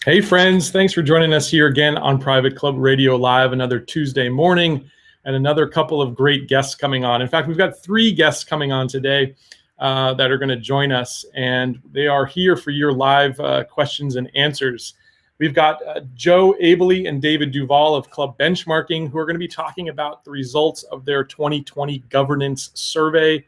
Hey friends, thanks for joining us here again on Private Club Radio Live, another Tuesday morning, and another couple of great guests coming on. In fact, we've got 3 guests coming on today that are going to join us, and they are here for your live questions and answers. We've got Joe Abely and David Duval of Club Benchmarking, who are going to be talking about the results of their 2020 governance survey.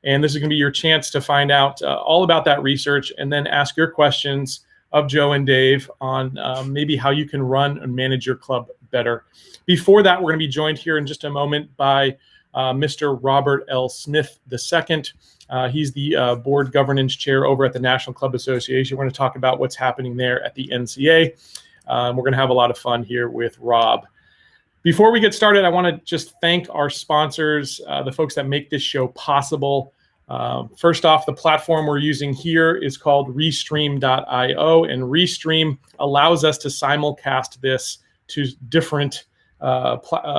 And this is going to be your chance to find out all about that research and then ask your questions of Joe and Dave on maybe how you can run and manage your club better. Before that, we're going to be joined here in just a moment by Mr. Robert L. Smith II. He's the board governance chair over at the National Club Association. We're going to talk about what's happening there at the NCA. We're going to have a lot of fun here with Rob. Before we get started, I want to just thank our sponsors, the folks that make this show possible. First off, the platform we're using here is called Restream.io, and Restream allows us to simulcast this to different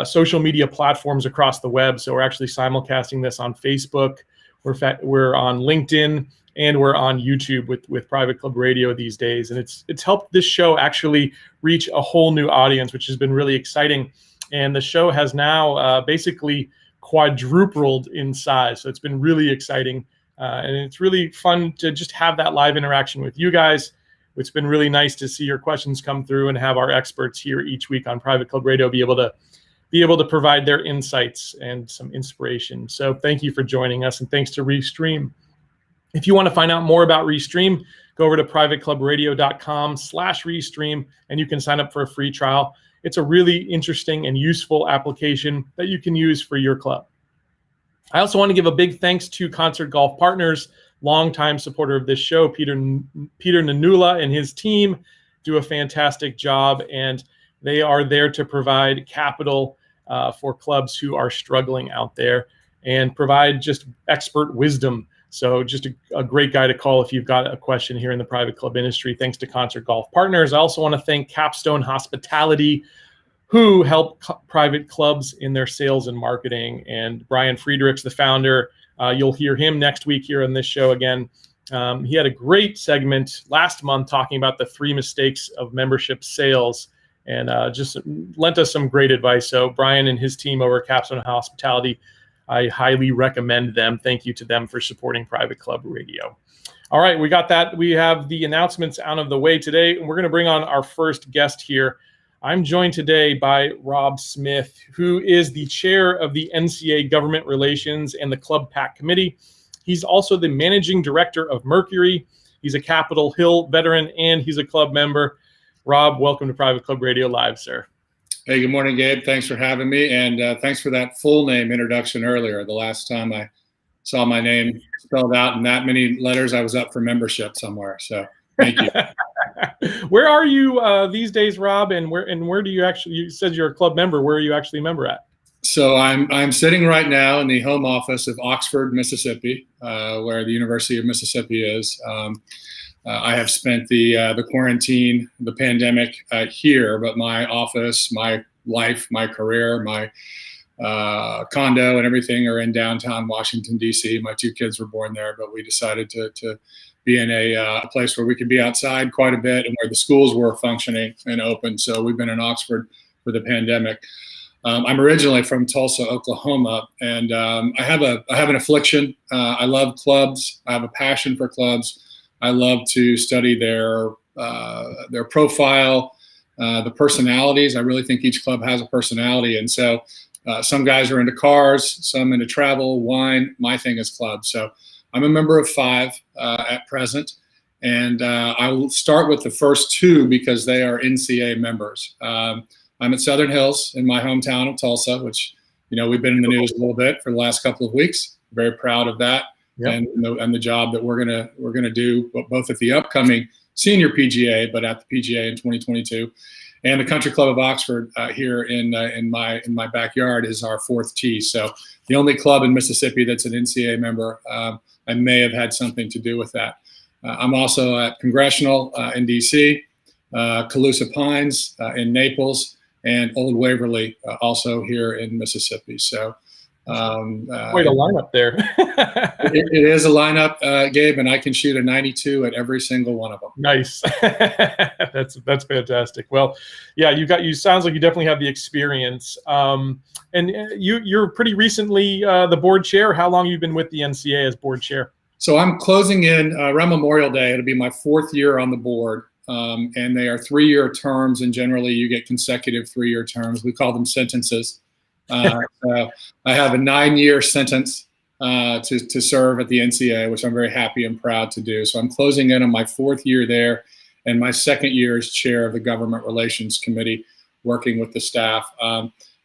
social media platforms across the web. So we're actually simulcasting this on Facebook, we're on LinkedIn, and we're on YouTube with Private Club Radio these days. And it's helped this show actually reach a whole new audience, which has been really exciting. And the show has now basically quadrupled in size. So it's been really exciting. And it's really fun to just have that live interaction with you guys. It's been really nice to see your questions come through and have our experts here each week on Private Club Radio be able to provide their insights and some inspiration. So thank you for joining us, and thanks to Restream. If you want to find out more about Restream, go over to privateclubradio.com/Restream, and you can sign up for a free trial. It's a really interesting and useful application that you can use for your club. I also want to give a big thanks to Concert Golf Partners, longtime supporter of this show. Peter Nanula and his team do a fantastic job, and they are there to provide capital for clubs who are struggling out there and provide just expert wisdom. So just a great guy to call if you've got a question here in the private club industry. Thanks to Concert Golf Partners. I also want to thank Capstone Hospitality, who help private clubs in their sales and marketing. And Brian Friedrichs, the founder, you'll hear him next week here on this show again. He had a great segment last month talking about the 3 mistakes of membership sales, and just lent us some great advice. So Brian and his team over at Capstone Hospitality, I highly recommend them. Thank you to them for supporting Private Club Radio. All right, we got that. We have the announcements out of the way today, and we're going to bring on our first guest here. I'm joined today by Rob Smith, who is the chair of the NCA Government Relations and the Club PAC Committee. He's also the managing director of Mercury. He's a Capitol Hill veteran, and he's a club member. Rob, welcome to Private Club Radio Live, sir. Hey, good morning, Gabe. Thanks for having me, and thanks for that full name introduction earlier. The last time I saw my name spelled out in that many letters, I was up for membership somewhere. So thank you. Where are you these days, Rob? And where do you actually? You said you're a club member. Where are you actually a member at? So I'm sitting right now in the home office of Oxford, Mississippi, where the University of Mississippi is. I have spent the quarantine, the pandemic here, but my office, my life, my career, my condo and everything are in downtown Washington, D.C. My 2 kids were born there, but we decided to be in a place where we could be outside quite a bit and where the schools were functioning and open. So we've been in Oxford for the pandemic. I'm originally from Tulsa, Oklahoma, and I have an affliction. I love clubs. I have a passion for clubs. I love to study their profile, the personalities. I really think each club has a personality, and so some guys are into cars, some into travel, wine. My thing is clubs. So I'm a member of 5 at present, and I will start with the first 2 because they are NCA members. I'm at Southern Hills in my hometown of Tulsa, which we've been in the news a little bit for the last couple of weeks. Very proud of that. Yep. And the job that we're gonna do both at the upcoming senior PGA, but at the PGA in 2022, and the Country Club of Oxford here in my backyard is our 4th tee. So the only club in Mississippi that's an NCA member. I may have had something to do with that. I'm also at Congressional in DC, Calusa Pines in Naples, and Old Waverly also here in Mississippi. So Quite a lineup there. It is a lineup, Gabe, and I can shoot a 92 at every single one of them. Nice. That's fantastic. Well, yeah, you sounds like you definitely have the experience. And you're pretty recently the board chair. How long have you been with the NCA as board chair? So I'm closing in around Memorial Day. It'll be my 4th year on the board. And they are 3-year terms, and generally you get consecutive 3-year terms. We call them sentences. So I have a 9-year sentence to serve at the NCA, which I'm very happy and proud to do. So I'm closing in on my 4th year there, and my 2nd year as chair of the Government Relations Committee, working with the staff.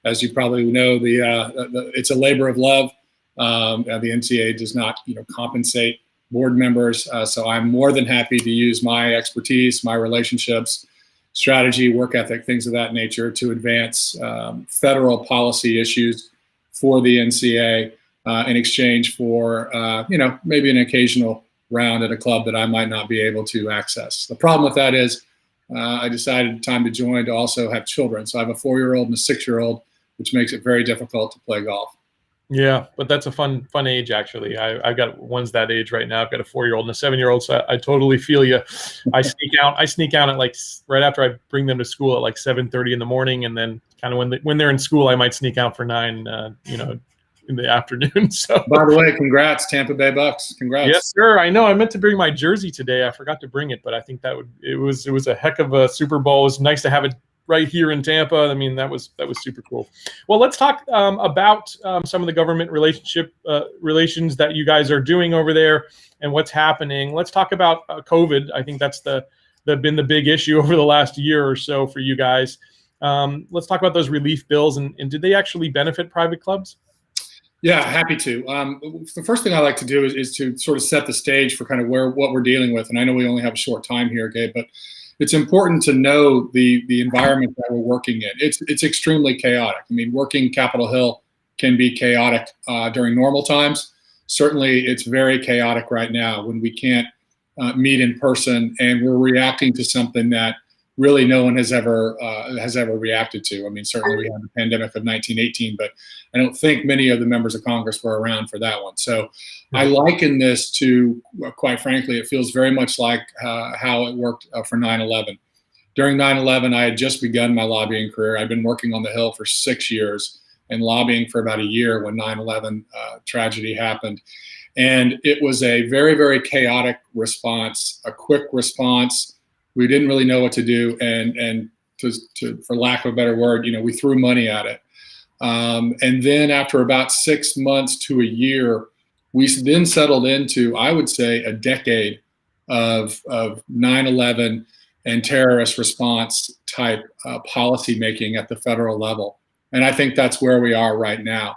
As you probably know, it's a labor of love. The NCA does not, compensate board members, so I'm more than happy to use my expertise, my relationships, strategy, work ethic, things of that nature to advance federal policy issues for the NCA in exchange for, maybe an occasional round at a club that I might not be able to access. The problem with that is I decided time to join to also have children. So I have a 4-year-old and a 6-year-old, which makes it very difficult to play golf. Yeah, but that's a fun age, actually. I've got ones that age right now. I've got a 4-year-old and a 7-year-old, so I totally feel you. I sneak out at like right after I bring them to school at like 7:30 in the morning, and then kind of when they're in school, I might sneak out for 9, in the afternoon. So, by the way, congrats, Tampa Bay Bucks. Congrats. Yes, sir. I know. I meant to bring my jersey today. I forgot to bring it, but I think it was a heck of a Super Bowl. It was nice to have it right here in Tampa. I mean, that was super cool. Well, let's talk about some of the government relations that you guys are doing over there and what's happening. Let's talk about COVID. I think that's been the big issue over the last year or so for you guys. Let's talk about those relief bills and did they actually benefit private clubs? Yeah, happy to. The first thing I like to do is to sort of set the stage for kind of what we're dealing with. And I know we only have a short time here, Gabe, but it's important to know the environment that we're working in. It's extremely chaotic. I mean, working Capitol Hill can be chaotic during normal times. Certainly, it's very chaotic right now when we can't meet in person, and we're reacting to something that really no one has ever reacted to. I mean, certainly we had the pandemic of 1918, but I don't think many of the members of Congress were around for that one. So I liken this to, quite frankly, it feels very much like how it worked for 9/11. During 9/11, I had just begun my lobbying career. I'd been working on the Hill for 6 years and lobbying for about a year when 9/11 tragedy happened. And it was a very, very chaotic response, a quick response. We didn't really know what to do, and for lack of a better word, we threw money at it. And then after about 6 months to a year, we then settled into, I would say, a decade of 9/11 and terrorist response type policy making at the federal level. And I think that's where we are right now.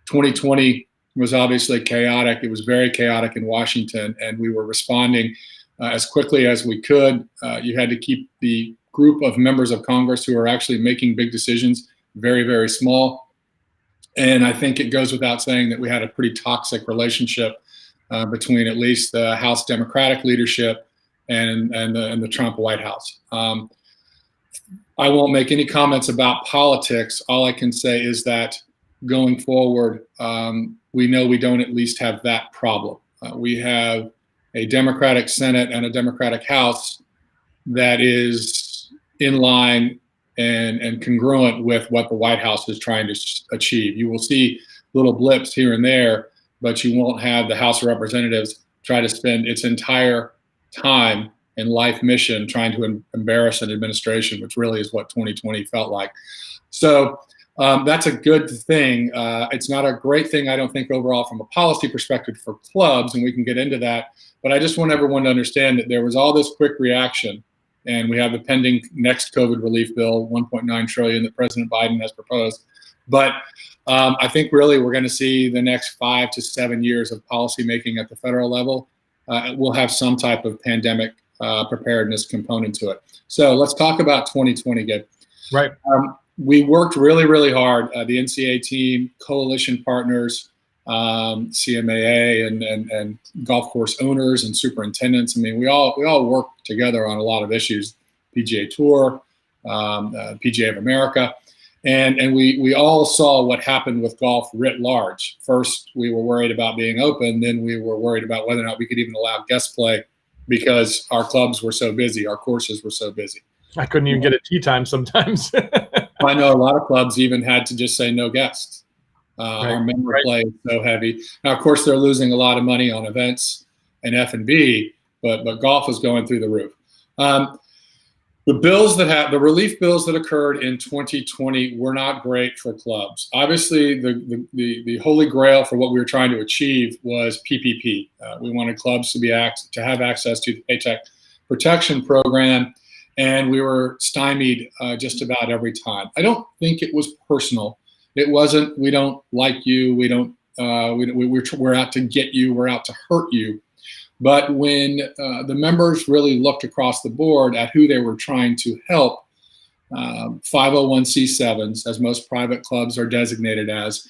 2020 was obviously chaotic. It was very chaotic in Washington, and we were responding as quickly as we could. You had to keep the group of members of Congress who are actually making big decisions very, very small. And I think it goes without saying that we had a pretty toxic relationship between at least the House Democratic leadership and the Trump White House. I won't make any comments about politics. All I can say is that going forward, we know we don't at least have that problem. We have a Democratic Senate and a Democratic House that is in line and congruent with what the White House is trying to achieve. You will see little blips here and there, but you won't have the House of Representatives try to spend its entire time and life mission trying to embarrass an administration, which really is what 2020 felt like. So that's a good thing. It's not a great thing, I don't think, overall from a policy perspective for clubs, and we can get into that. But I just want everyone to understand that there was all this quick reaction, and we have the pending next COVID relief bill, $1.9 trillion that President Biden has proposed. But I think really we're going to see the next 5 to 7 years of policymaking at the federal level. We'll have some type of pandemic preparedness component to it. So let's talk about 2020, Gabe. Right. We worked really, really hard. The NCAA team, coalition partners, CMAA, and golf course owners and superintendents. I mean, we all work together on a lot of issues. PGA Tour, PGA of America, And we all saw what happened with golf writ large. First, we were worried about being open. Then we were worried about whether or not we could even allow guest play because our clubs were so busy, our courses were so busy. I couldn't even get a tee time sometimes. I know a lot of clubs even had to just say no guests. Right. Our member play is so heavy. Now, of course, they're losing a lot of money on events and F&B, but golf is going through the roof. The relief bills that occurred in 2020 were not great for clubs. Obviously, the holy grail for what we were trying to achieve was PPP. We wanted clubs to have access to the Paycheck Protection Program, and we were stymied just about every time. I don't think it was personal. It wasn't. We don't like you. We don't. We're out to get you. We're out to hurt you. But when the members really looked across the board at who they were trying to help, 501c7s, as most private clubs are designated as,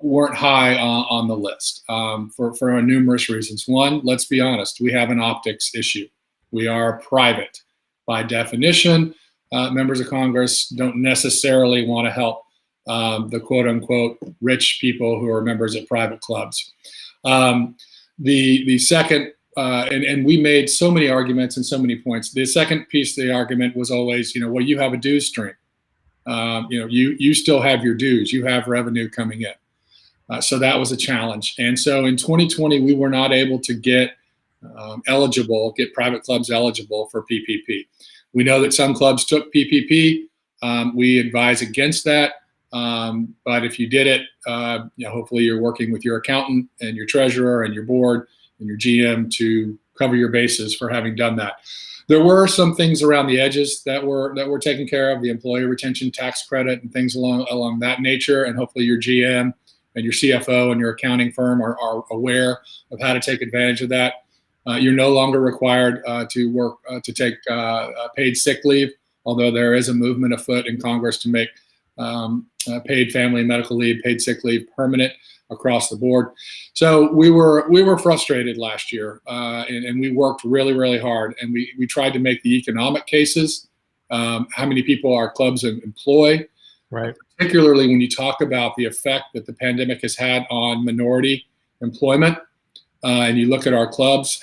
weren't high on the list for numerous reasons. One, let's be honest, we have an optics issue. We are private. By definition, members of Congress don't necessarily want to help the quote-unquote rich people who are members of private clubs. The second, and we made so many arguments and so many points. The second piece of the argument was always, well, you have a dues stream. You still have your dues. You have revenue coming in. So that was a challenge. And so in 2020, we were not able to get private clubs eligible for PPP. We know that some clubs took PPP. We advise against that. But if you did it, hopefully you're working with your accountant and your treasurer and your board and your GM to cover your bases for having done that. There were some things around the edges that were taken care of, the employee retention tax credit and things along that nature. And hopefully your GM and your CFO and your accounting firm are aware of how to take advantage of that. You're no longer required to take paid sick leave, although there is a movement afoot in Congress to make paid family and medical leave, paid sick leave permanent across the board. So we were frustrated last year, and we worked really, really hard, and we tried to make the economic cases, how many people our clubs employ, right? Particularly when you talk about the effect that the pandemic has had on minority employment, and you look at our clubs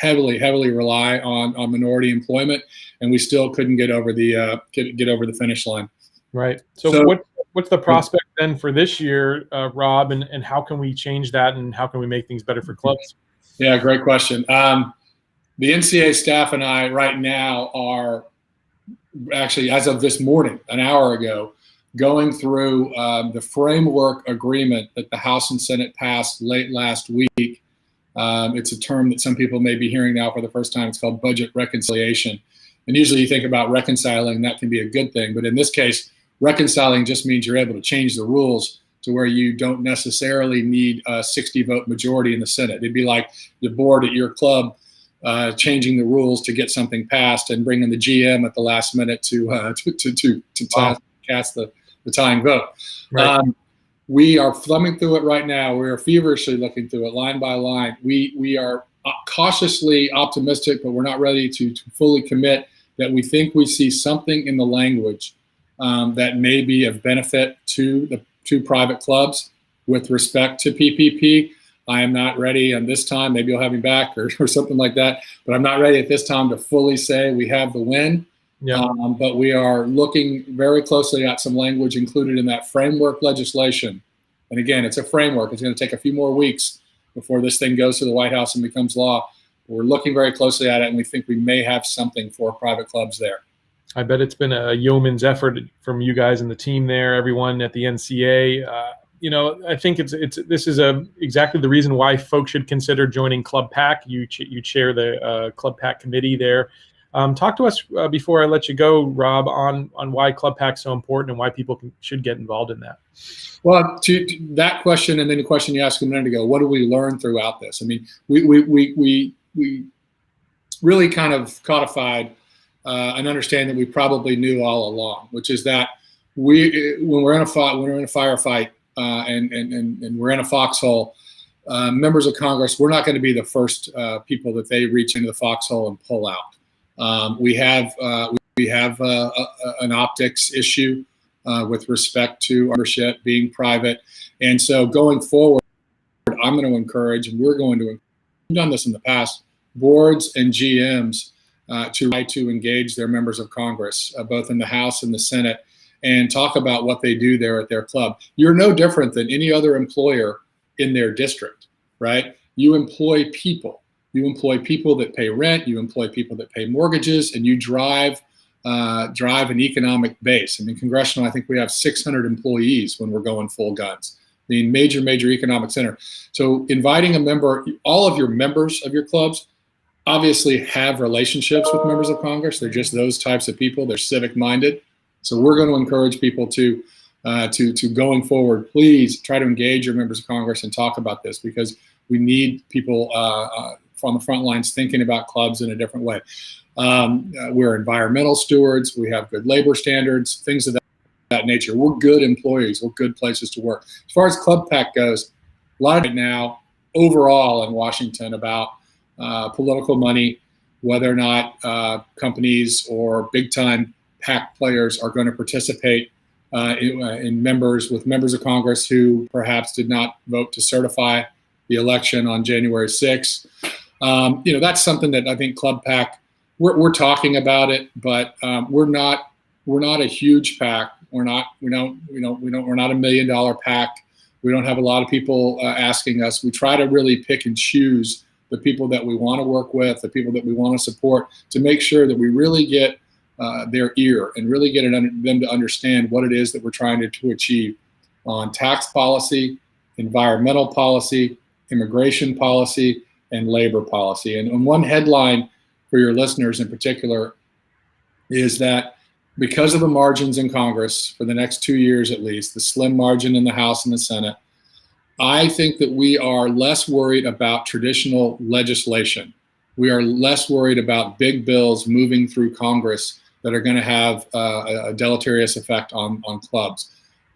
heavily rely on minority employment, and we still couldn't get over the finish line. Right. So what's the prospect then for this year, Rob, and how can we change that, and how can we make things better for clubs? Yeah, great question. The NCAA staff and I right now are actually, as of this morning, an hour ago, going through the framework agreement that the House and Senate passed late last week. It's a term that some people may be hearing now for the first time. It's called budget reconciliation. And usually you think about reconciling, that can be a good thing. But in this case, reconciling just means you're able to change the rules to where you don't necessarily need a 60-vote majority in the Senate. It'd be like the board at your club changing the rules to get something passed and bringing the GM at the last minute to cast the tying vote. Right. We are thumbing through it right now. We are feverishly looking through it line by line. We are cautiously optimistic, but we're not ready to fully commit that we think we see something in the language that may be of benefit to private clubs with respect to PPP. I am not ready on this time. Maybe you'll have me back or something like that. But I'm not ready at this time to fully say we have the win. Yeah. But we are looking very closely at some language included in that framework legislation. And again, it's a framework. It's going to take a few more weeks before this thing goes to the White House and becomes law. We're looking very closely at it, and we think we may have something for private clubs there. I bet it's been a yeoman's effort from you guys and the team there, everyone at the NCA. I think this is exactly the reason why folks should consider joining Club PAC. You chair the Club PAC committee there. Talk to us before I let you go, Rob, on why Club PAC is so important and why people should get involved in that. Well, to that question, and then the question you asked a minute ago, what do we learn throughout this? I mean, we really kind of codified an understanding that we probably knew all along, which is that when we're in a firefight and we're in a foxhole, members of Congress, we're not going to be the first people that they reach into the foxhole and pull out. We have an optics issue with respect to ownership, being private. And so going forward, I'm going to encourage, and we're going to encourage, we've done this in the past, boards and GMs to try to engage their members of Congress, both in the House and the Senate, and talk about what they do there at their club. You're no different than any other employer in their district, right? You employ people. You employ people that pay rent. You employ people that pay mortgages, and you drive an economic base. I mean, congressional, I think we have 600 employees when we're going full guns. I mean, major economic center. So inviting a member, all of your members of your clubs obviously have relationships with members of Congress. They're just those types of people. They're civic minded. So we're going to encourage people to going forward, please try to engage your members of Congress and talk about this, because we need people from the front lines thinking about clubs in a different way. We're environmental stewards. We have good labor standards, things of that nature. We're good employees. We're good places to work. As far as Club PAC goes, a lot right now overall in Washington about political money, whether or not companies or big-time PAC players are going to participate in members of Congress who perhaps did not vote to certify the election on January 6th. That's something that I think Club PAC, we're talking about it, but we're not a huge PAC. We're not a $1 million PAC. We don't have a lot of people asking us. We try to really pick and choose the people that we want to work with, the people that we want to support, to make sure that we really get their ear and really get them to understand what it is that we're trying to achieve on tax policy, environmental policy, immigration policy, and labor policy. And one headline for your listeners in particular is that because of the margins in Congress for the next 2 years at least, the slim margin in the House and the Senate, I think that we are less worried about traditional legislation. We are less worried about big bills moving through Congress that are going to have a deleterious effect on clubs.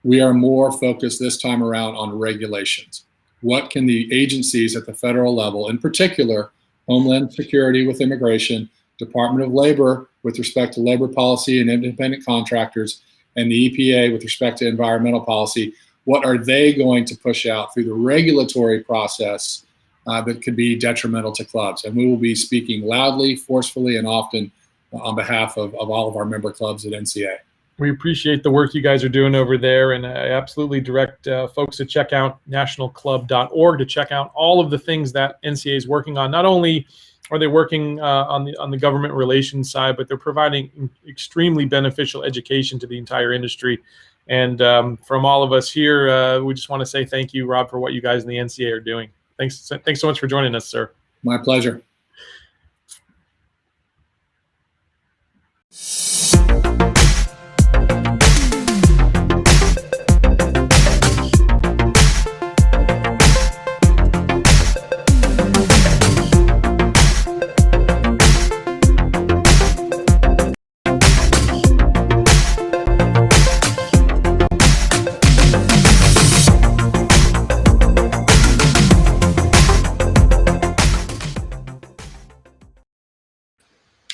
We are more focused this time around on regulations. What can the agencies at the federal level, in particular, Homeland Security with immigration, Department of Labor with respect to labor policy and independent contractors, and the EPA with respect to environmental policy, what are they going to push out through the regulatory process that could be detrimental to clubs? And we will be speaking loudly, forcefully, and often on behalf of all of our member clubs at NCA. We appreciate the work you guys are doing over there, and I absolutely direct folks to check out nationalclub.org to check out all of the things that NCA is working on. Not only are they working on the government relations side, but they're providing extremely beneficial education to the entire industry. And from all of us here, we just want to say thank you, Rob, for what you guys in the NCA are doing. Thanks so much for joining us, sir. My pleasure.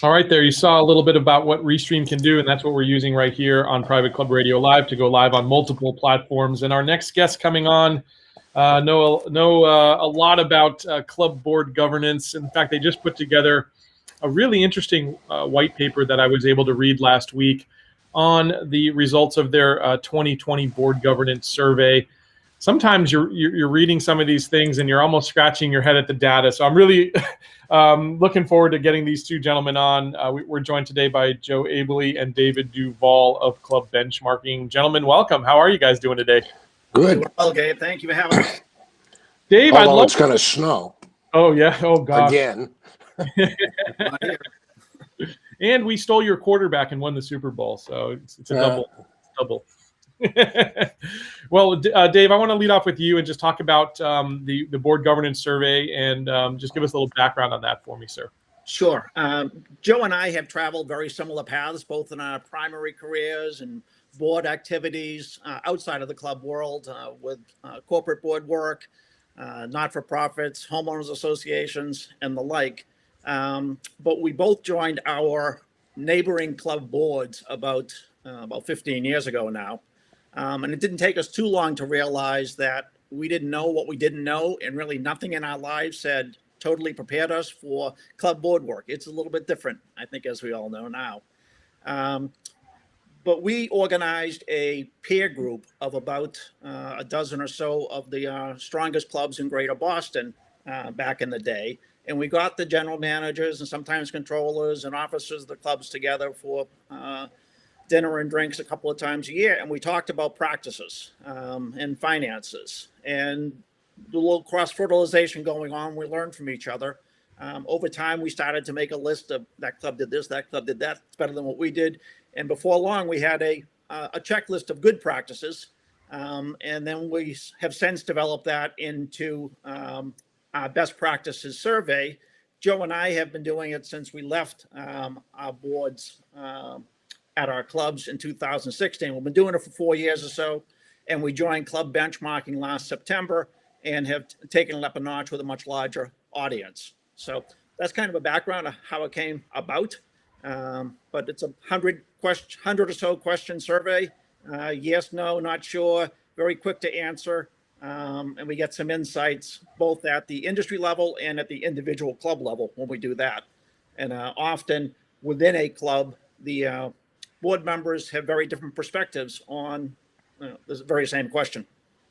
All right, there you saw a little bit about what Restream can do, and that's what we're using right here on Private Club Radio Live to go live on multiple platforms. And our next guest coming on know a lot about club board governance. In fact, they just put together a really interesting white paper that I was able to read last week on the results of their 2020 board governance survey. Sometimes you're reading some of these things and you're almost scratching your head at the data. So I'm really looking forward to getting these two gentlemen on. We're joined today by Joe Abley and David Duval of Club Benchmarking. Gentlemen, welcome. How are you guys doing today? Good. Well, Gabe, thank you for having us. Dave, Although it's going to snow. Oh, yeah. Oh, gosh. Again. And we stole your quarterback and won the Super Bowl. So it's a double. Well, Dave, I want to lead off with you and just talk about the board governance survey and just give us a little background on that for me, sir. Sure. Joe and I have traveled very similar paths, both in our primary careers and board activities outside of the club world with corporate board work, not-for-profits, homeowners associations, and the like. But we both joined our neighboring club boards about about 15 years ago now. And it didn't take us too long to realize that we didn't know what we didn't know, and really nothing in our lives had totally prepared us for club board work. It's a little bit different, I think, as we all know now. But we organized a peer group of about a dozen or so of the strongest clubs in Greater Boston back in the day. And we got the general managers and sometimes controllers and officers of the clubs together for dinner and drinks a couple of times a year. And we talked about practices and finances and the little cross-fertilization going on. We learned from each other. Over time, we started to make a list of that club did this, that club did that. It's better than what we did. And before long, we had a checklist of good practices. And then we have since developed that into our best practices survey. Joe and I have been doing it since we left our boards at our clubs in 2016. We've been doing it for 4 years or so. And we joined club benchmarking last September and have taken it up a notch with a much larger audience. So that's kind of a background of how it came about. But it's a 100 or so question survey. Yes, no, not sure, very quick to answer. And we get some insights both at the industry level and at the individual club level when we do that. And often within a club, the board members have very different perspectives on this very same question.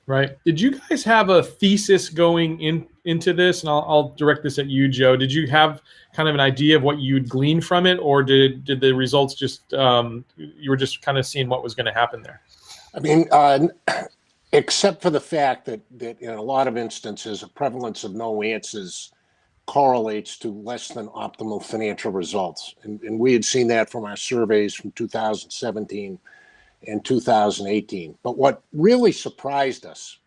Right. Did you guys have a thesis going into this? And I'll direct this at you, Joe. Did you have kind of an idea of what you'd glean from it, or did the results just you were just kind of seeing what was going to happen there? I mean, except for the fact that in a lot of instances, a prevalence of no answers correlates to less than optimal financial results. And we had seen that from our surveys from 2017 and 2018. But what really surprised us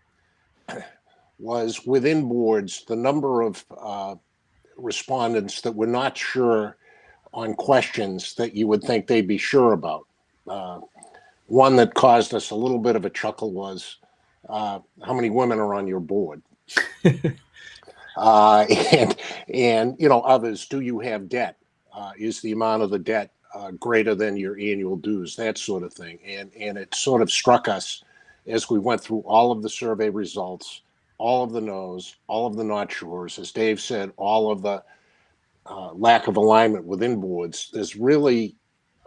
was within boards, the number of respondents that were not sure on questions that you would think they'd be sure about. One that caused us a little bit of a chuckle was, how many women are on your board? And you know, others, do you have debt? Is the amount of the debt greater than your annual dues, that sort of thing. And it sort of struck us as we went through all of the survey results, all of the no's, all of the not sure's, as Dave said, all of the lack of alignment within boards. There's really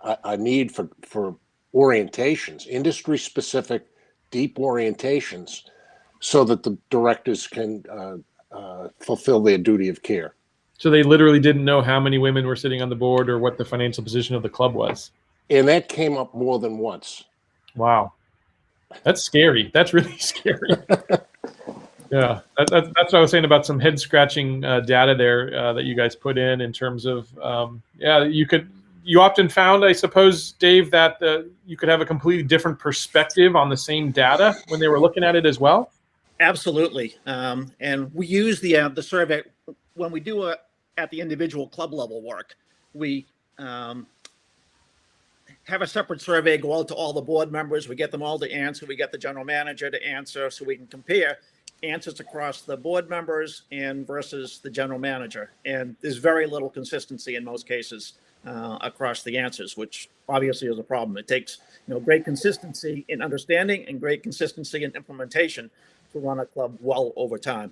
a need for orientations, industry-specific, deep orientations, so that the directors can fulfill their duty of care. So they literally didn't know how many women were sitting on the board or what the financial position of the club was. And that came up more than once. Wow. That's scary. That's really scary. Yeah, that's what I was saying about some head-scratching data there that you guys put in terms of, you often found, I suppose, Dave, that you could have a completely different perspective on the same data when they were looking at it as well? Absolutely. And we use the survey when we do at the individual club level work. We have a separate survey go out to all the board members. We get them all to answer. We get the general manager to answer so we can compare answers across the board members and versus the general manager. And there's very little consistency in most cases across the answers, which obviously is a problem. It takes great consistency in understanding and great consistency in implementation to run a club well over time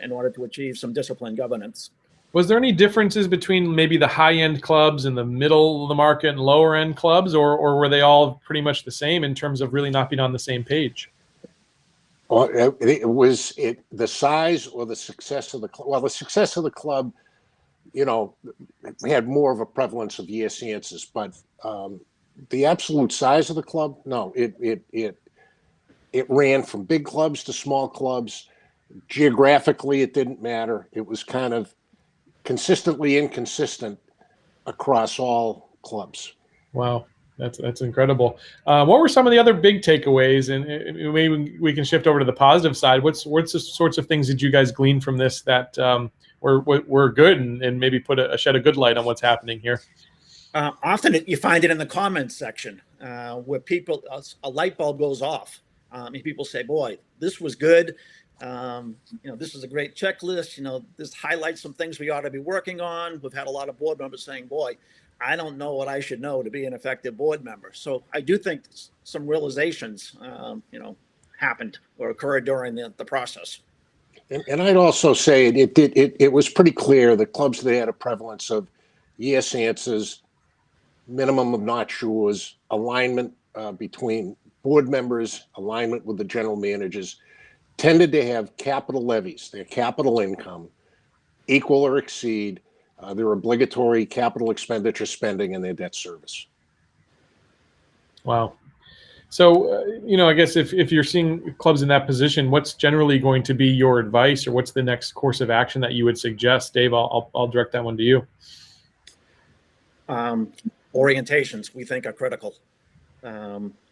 in order to achieve some disciplined governance. Was there any differences between maybe the high-end clubs and the middle of the market and lower-end clubs, or were they all pretty much the same in terms of really not being on the same page? Well, was the size or the success of the club? Well, the success of the club, we had more of a prevalence of yes answers, but the absolute size of the club, no, it ran from big clubs to small clubs. Geographically, it didn't matter. It was kind of consistently inconsistent across all clubs. Wow, that's incredible. What were some of the other big takeaways? And maybe we can shift over to the positive side. What's the sorts of things did you guys glean from this that were good and maybe shed a good light on what's happening here? Often you find it in the comments section where a light bulb goes off. People say, boy, this was good. This is a great checklist. This highlights some things we ought to be working on. We've had a lot of board members saying, boy, I don't know what I should know to be an effective board member. So I do think some realizations, happened or occurred during the process. And I'd also say it was pretty clear that clubs that had a prevalence of yes answers, minimum of not sures, alignment between board members, alignment with the general managers, tended to have capital levies, their capital income, equal or exceed their obligatory capital expenditure spending and their debt service. Wow. So, I guess if you're seeing clubs in that position, what's generally going to be your advice, or what's the next course of action that you would suggest? Dave, I'll direct that one to you. Orientations we think are critical.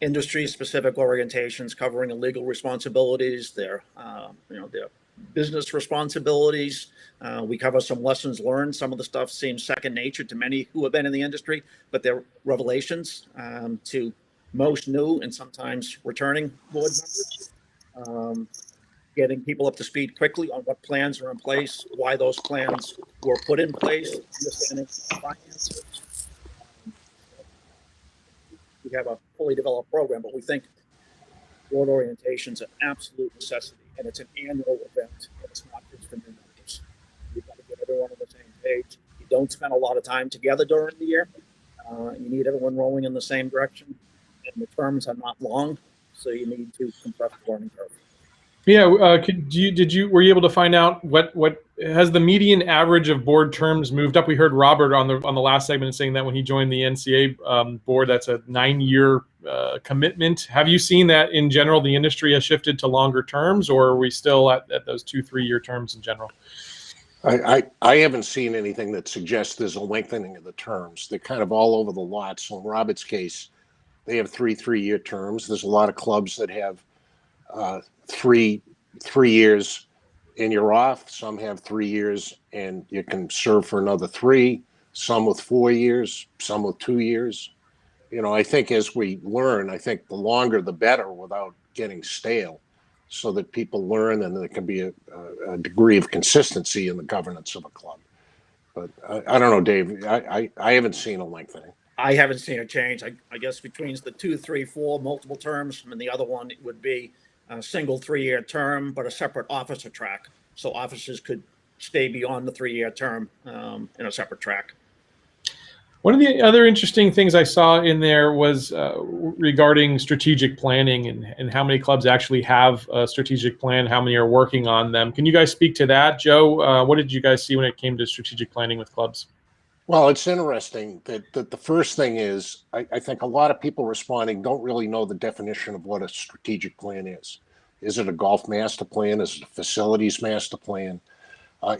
Industry-specific orientations covering legal responsibilities, their business responsibilities. We cover some lessons learned. Some of the stuff seems second nature to many who have been in the industry, but they're revelations to most new and sometimes returning board members. Getting people up to speed quickly on what plans are in place, why those plans were put in place, understanding finances. We have a fully developed program, but we think board orientation is an absolute necessity, and it's an annual event, and it's not just for new members. You've got to get everyone on the same page. You don't spend a lot of time together during the year. You need everyone rowing in the same direction, and the terms are not long, so you need to compress the learning curve. Yeah, were you able to find out what has the median average of board terms moved up? We heard Robert on the last segment saying that when he joined the NCA board, that's a 9-year commitment. Have you seen that in general the industry has shifted to longer terms, or are we still at those 2-3 year terms in general? I haven't seen anything that suggests there's a lengthening of the terms. They're kind of all over the lot. So in Robert's case, they have 3-3-year terms. There's a lot of clubs that have 3 years and you're off. Some have 3 years and you can serve for another 3. Some with 4 years. Some with 2 years. I think as we learn, I think the longer the better without getting stale, so that people learn and there can be a degree of consistency in the governance of a club. But I don't know, Dave. I haven't seen a lengthening. I haven't seen a change. I guess between the 2, 3, 4 multiple terms, and the other one would be a single 3-year term, but a separate officer track. So officers could stay beyond the 3-year term in a separate track. One of the other interesting things I saw in there was regarding strategic planning and how many clubs actually have a strategic plan, how many are working on them. Can you guys speak to that? Joe, what did you guys see when it came to strategic planning with clubs? Well, it's interesting that the first thing is, I think a lot of people responding don't really know the definition of what a strategic plan is. Is it a golf master plan? Is it a facilities master plan?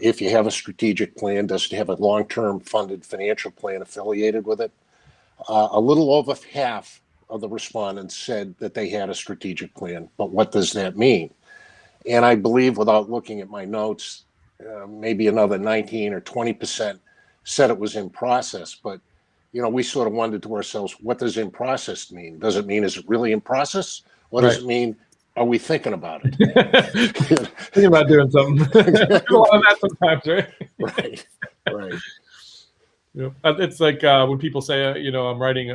If you have a strategic plan, does it have a long-term funded financial plan affiliated with it? A little over half of the respondents said that they had a strategic plan, but what does that mean? And I believe, without looking at my notes, maybe another 19 or 20% said it was in process. But we sort of wondered to ourselves, what does in process mean? Does it mean, is it really in process? What does it mean? Are we thinking about it? Thinking about doing something. A lot of that sometimes, right? Right. It's like when people say, I'm writing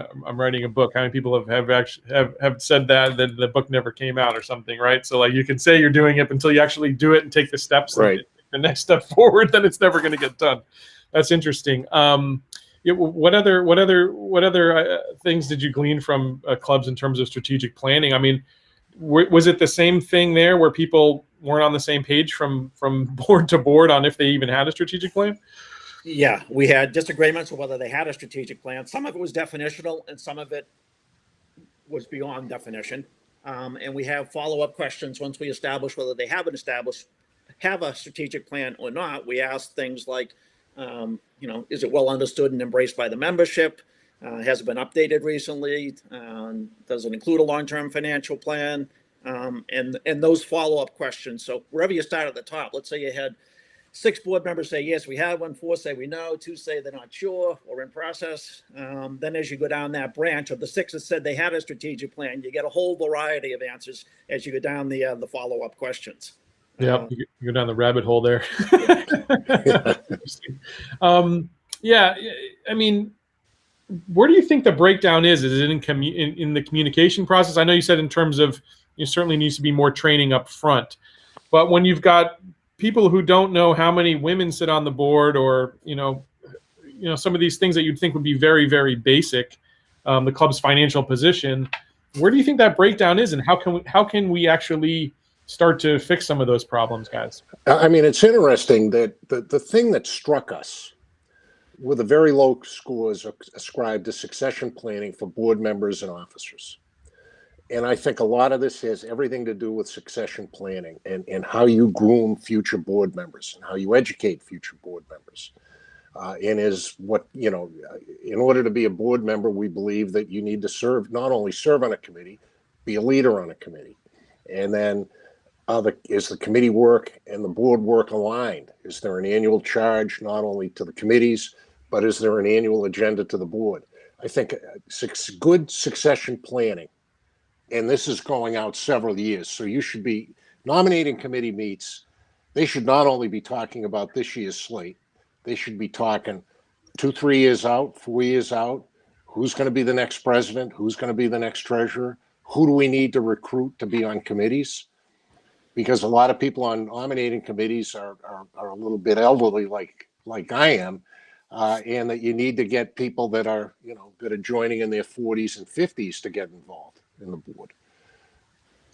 a book. How many people have said that the book never came out or something, right? So like you can say you're doing it until you actually do it and take the steps, right, and take the next step forward, then it's never going to get done. That's interesting. What other things did you glean from clubs in terms of strategic planning? I mean, was it the same thing there where people weren't on the same page from board to board on if they even had a strategic plan? Yeah, we had disagreements on whether they had a strategic plan. Some of it was definitional and some of it was beyond definition. And we have follow-up questions once we establish whether they have a strategic plan or not. We ask things like, is it well understood and embraced by the membership? Has it been updated recently? Does it include a long-term financial plan? And those follow-up questions. So wherever you start at the top, let's say you had 6 board members say, yes, we have one, 4 say we know, 2 say they're not sure or in process. Then as you go down that branch of the 6 that said they had a strategic plan, you get a whole variety of answers as you go down the follow-up questions. Yeah, you go down the rabbit hole there. Yeah. Yeah, I mean, where do you think the breakdown is? Is it in the communication process? I know you said in terms of certainly needs to be more training up front, but when you've got people who don't know how many women sit on the board, or some of these things that you'd think would be very, very basic, the club's financial position, where do you think that breakdown is, and how can we actually start to fix some of those problems, guys? I mean, it's interesting that the thing that struck us were the very low scores ascribed to succession planning for board members and officers. And I think a lot of this has everything to do with succession planning and how you groom future board members and how you educate future board members. And is what, in order to be a board member, we believe that you need to not only serve on a committee, be a leader on a committee. And then is the committee work and the board work aligned? Is there an annual charge not only to the committees, but is there an annual agenda to the board? I think good succession planning, and this is going out several years, so you should be nominating committee meets. They should not only be talking about this year's slate, they should be talking 2-3 years out, 4 years out. Who's going to be the next president? Who's going to be the next treasurer? Who do we need to recruit to be on committees? Because a lot of people on nominating committees are a little bit elderly, like I am, and that you need to get people that are that are joining in their 40s and 50s to get involved in the board.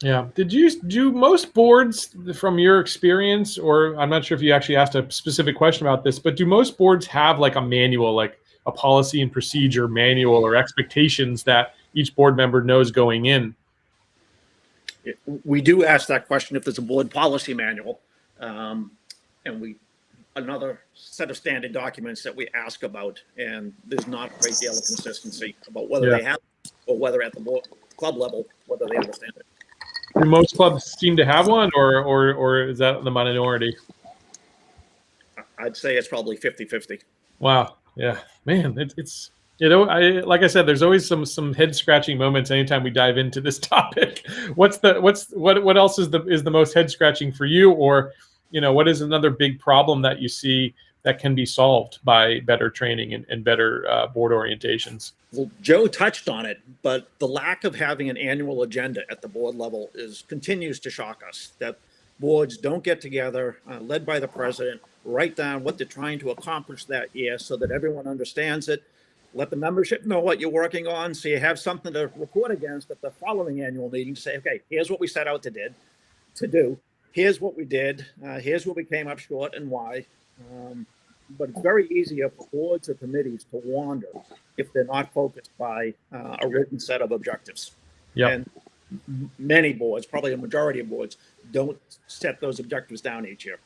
Yeah. Do most boards, from your experience, or I'm not sure if you actually asked a specific question about this, but do most boards have like a manual, like a policy and procedure manual, or expectations that each board member knows going in? We do ask that question if there's a board policy manual, and another set of standard documents that we ask about, and there's not a great deal of consistency about whether they have it, or whether at the board, club level, whether they understand it. Do most clubs seem to have one, or is that the minority? I'd say it's probably 50-50. Wow. Yeah, man, it's like I said, there's always some head scratching moments anytime we dive into this topic. What else is the most head scratching for you, or what is another big problem that you see that can be solved by better training and better board orientations? Well, Joe touched on it, but the lack of having an annual agenda at the board level continues to shock us. That boards don't get together, led by the president, write down what they're trying to accomplish that year so that everyone understands it. Let the membership know what you're working on, so you have something to report against at the following annual meeting to say, okay, here's what we set out to do. Here's what we did. Here's what we came up short and why. But it's very easy for boards or committees to wander if they're not focused by a written set of objectives. Yeah. And many boards, probably a majority of boards, don't set those objectives down each year.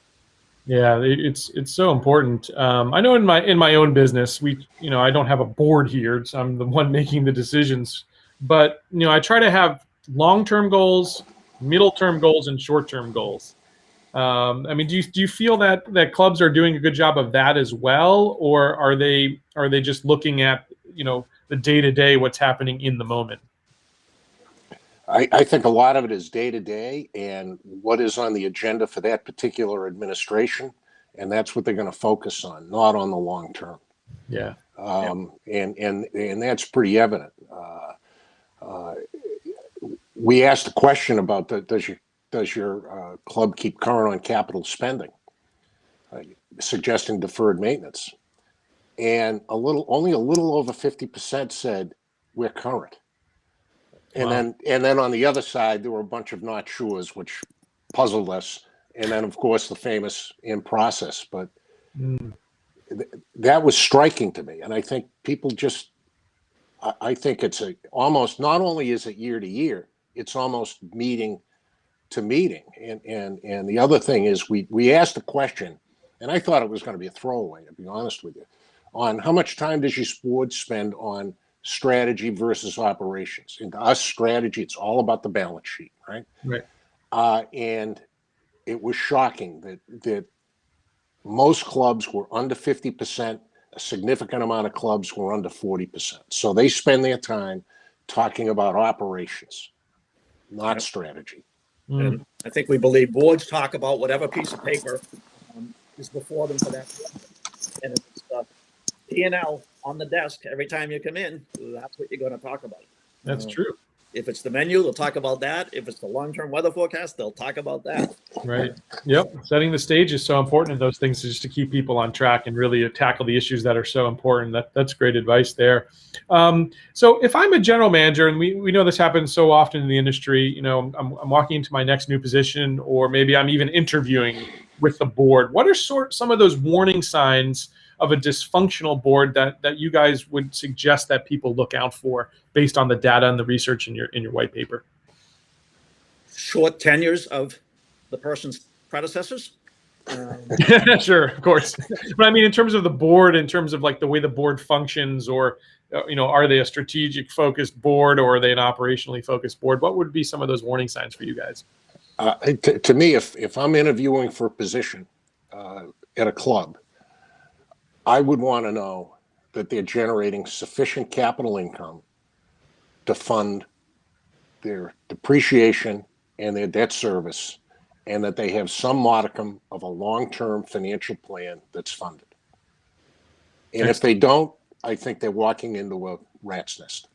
Yeah, it's so important. I know in my own business, I don't have a board here, so I'm the one making the decisions. But I try to have long-term goals, middle-term goals, and short-term goals. I mean, do you feel that clubs are doing a good job of that as well, or are they just looking at the day-to-day, what's happening in the moment? I think a lot of it is day to day and what is on the agenda for that particular administration, and that's what they're going to focus on, not on the long term. Yeah. And that's pretty evident. We asked a question about does your club keep current on capital spending, suggesting deferred maintenance, and only a little over 50% said we're current. And Wow. then on the other side, there were a bunch of not sures, which puzzled us. And then, of course, the famous in process. But that was striking to me. And I think people I think it's almost, not only is it year to year, it's almost meeting to meeting. And the other thing is we asked a question, and I thought it was going to be a throwaway, to be honest with you, on how much time does your board spend on strategy versus operations. And to us, strategy, it's all about the balance sheet, right? Right. And it was shocking that most clubs were under 50%. A significant amount of clubs were under 40%. So they spend their time talking about operations, not strategy. And I think we believe boards talk about whatever piece of paper is before them for that. And P&L on the desk every time you come in, that's what you're going to talk about. That's true. If it's the menu, they'll talk about that. If it's the long-term weather forecast, they'll talk about that. Right. Yep. Setting the stage is so important in those things, just to keep people on track and really tackle the issues that are so important. That's great advice there. So if I'm a general manager, and we know this happens so often in the industry, you know, I'm walking into my next new position, or maybe I'm even interviewing with the board. What are some of those warning signs of a dysfunctional board that you guys would suggest that people look out for based on the data and the research in your white paper? Short tenures of the person's predecessors. Sure, of course. But I mean, in terms of the board, in terms of like the way the board functions, or, you know, are they a strategic focused board, or are they an operationally focused board? What would be some of those warning signs for you guys? To me, if I'm interviewing for a position at a club, I would want to know that they're generating sufficient capital income to fund their depreciation and their debt service, and that they have some modicum of a long-term financial plan that's funded. And if they don't, I think they're walking into a rat's nest.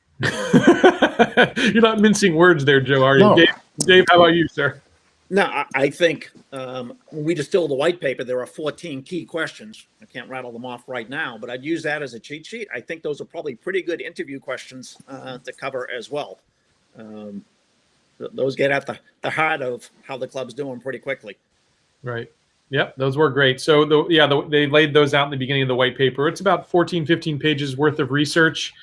You're not mincing words there, Joe, are you? No. Dave, how about you, sir? No, I think when we distill the white paper, there are 14 key questions. I can't rattle them off right now, but I'd use that as a cheat sheet. I think those are probably pretty good interview questions to cover as well. Those get at the heart of how the club's doing pretty quickly. Right. Yep, those were great. So they laid those out in the beginning of the white paper. It's about 14, 15 pages worth of research.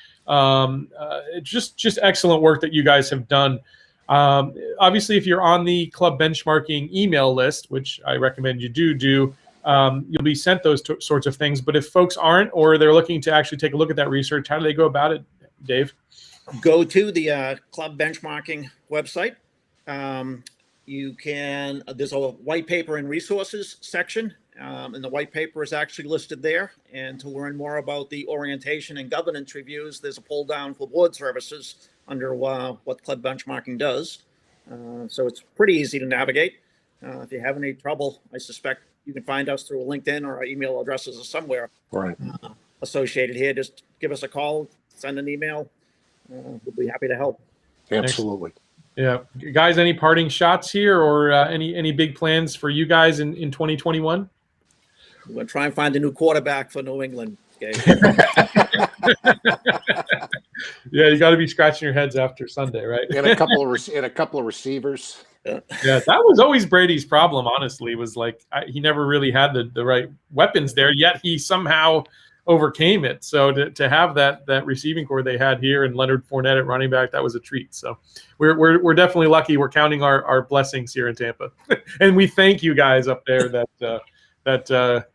Just excellent work that you guys have done. Obviously, if you're on the club benchmarking email list, which I recommend you do, you'll be sent those sorts of things. But if folks aren't, or they're looking to actually take a look at that research, how do they go about it, Dave? Go to the club benchmarking website. There's a white paper and resources section, and the white paper is actually listed there. And to learn more about the orientation and governance reviews, there's a pull down for board services under what club benchmarking does. So it's pretty easy to navigate. If you have any trouble, I suspect you can find us through a LinkedIn, or our email addresses are somewhere associated here. Just give us a call, send an email. We'll be happy to help. Absolutely. Yeah, guys, any parting shots here, or any big plans for you guys in 2021? We're going to try and find a new quarterback for New England. Okay. Yeah, you got to be scratching your heads after Sunday, right? And a couple of receivers. Yeah, that was always Brady's problem. Honestly, was like he never really had the right weapons there. Yet he somehow overcame it. So to have that receiving core they had here, and Leonard Fournette at running back, that was a treat. So we're definitely lucky. We're counting our blessings here in Tampa, and we thank you guys up there that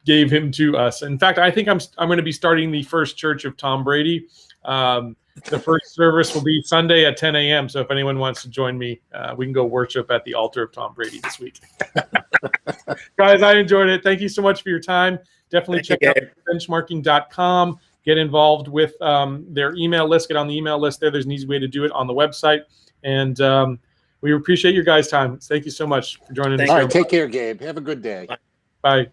gave him to us. In fact, I think I'm going to be starting the First Church of Tom Brady. The first service will be Sunday at 10 a.m. So if anyone wants to join me, we can go worship at the altar of Tom Brady this week. Guys, I enjoyed it. Thank you so much for your time. Definitely check out benchmarking.com. Get involved with their email list. Get on the email list there. There's an easy way to do it on the website. And we appreciate your guys' time. Thank you so much for joining us. All right, take care, Gabe. Have a good day. Bye.